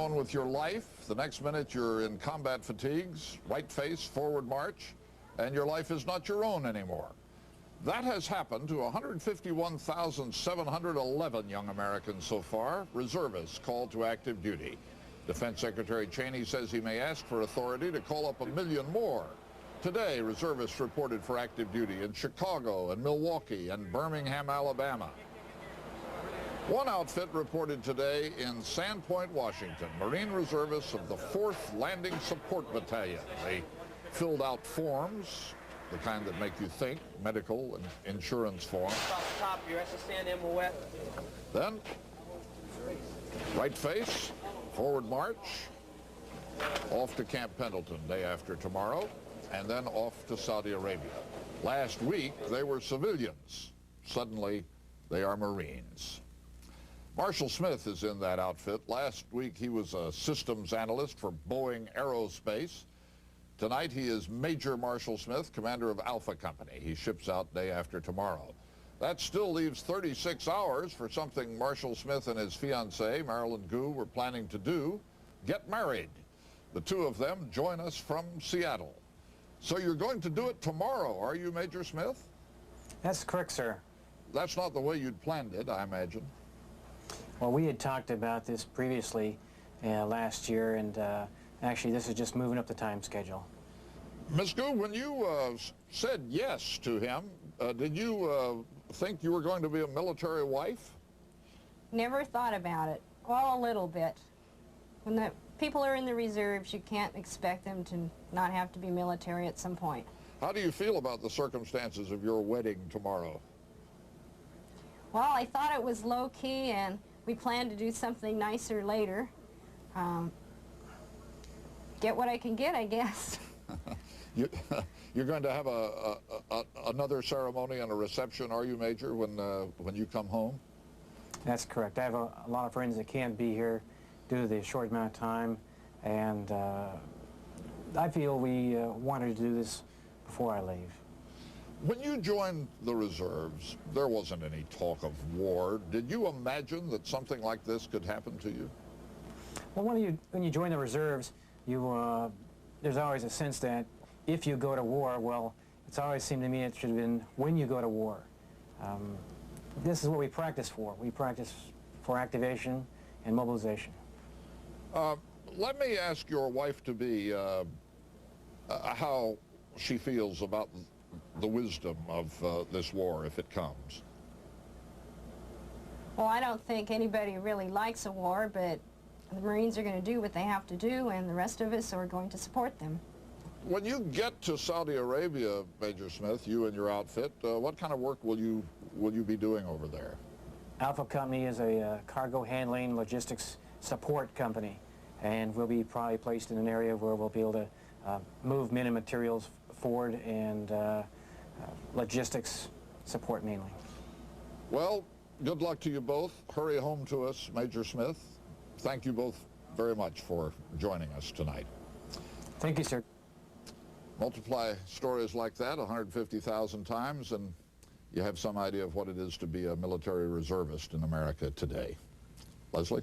on with your life. The next minute you're in combat fatigues, white face, forward march, and your life is not your own anymore. That has happened to 151,711 young Americans so far, reservists called to active duty. Defense Secretary Cheney says he may ask for authority to call up 1 million more. Today, reservists reported for active duty in Chicago and Milwaukee and Birmingham, Alabama. One outfit reported today in Sandpoint, Washington, Marine reservists of the 4th Landing Support Battalion. They filled out forms, the kind that make you think, medical and insurance forms. Off the top, your SSN wet. Then, right face, forward march, off to Camp Pendleton day after tomorrow, and then off to Saudi Arabia. Last week, they were civilians. Suddenly, they are Marines. Marshall Smith is in that outfit. Last week, he was a systems analyst for Boeing Aerospace. Tonight, he is Major Marshall Smith, commander of Alpha Company. He ships out day after tomorrow. That still leaves 36 hours for something Marshall Smith and his fiancée, Marilyn Gu, were planning to do, get married. The two of them join us from Seattle. So you're going to do it tomorrow, are you, Major Smith? That's correct, sir. That's not the way you'd planned it, I imagine. Well, we had talked about this previously last year, and actually this is just moving up the time schedule. Ms. Gu, when you said yes to him, did you think you were going to be a military wife? Never thought about it. Well, a little bit. When the people are in the reserves, you can't expect them to not have to be military at some point. How do you feel about the circumstances of your wedding tomorrow? Well, I thought it was low-key, and we planned to do something nicer later. Get what I can get, I guess. You're going to have another ceremony and a reception, are you, Major, when you come home? That's correct. I have a lot of friends that can't be here due to the short amount of time, and I feel we wanted to do this before I leave. When you joined the reserves, there wasn't any talk of war. Did you imagine that something like this could happen to you? Well, when you join the reserves, there's always a sense that if you go to war, well, it's always seemed to me it should have been when you go to war. This is what we practice for. We practice for activation and mobilization. Let me ask your wife-to-be how she feels about the wisdom of this war if it comes. Well, I don't think anybody really likes a war, but the Marines are going to do what they have to do, and the rest of us are going to support them. When you get to Saudi Arabia, Major Smith, you and your outfit, what kind of work will you be doing over there? Alpha Company is a cargo handling logistics support company, and we'll be probably placed in an area where we'll be able to move men and materials forward and logistics support mainly. Well, good luck to you both. Hurry home to us, Major Smith. Thank you both very much for joining us tonight. Thank you, sir. Multiply stories like that 150,000 times, and you have some idea of what it is to be a military reservist in America today. Leslie?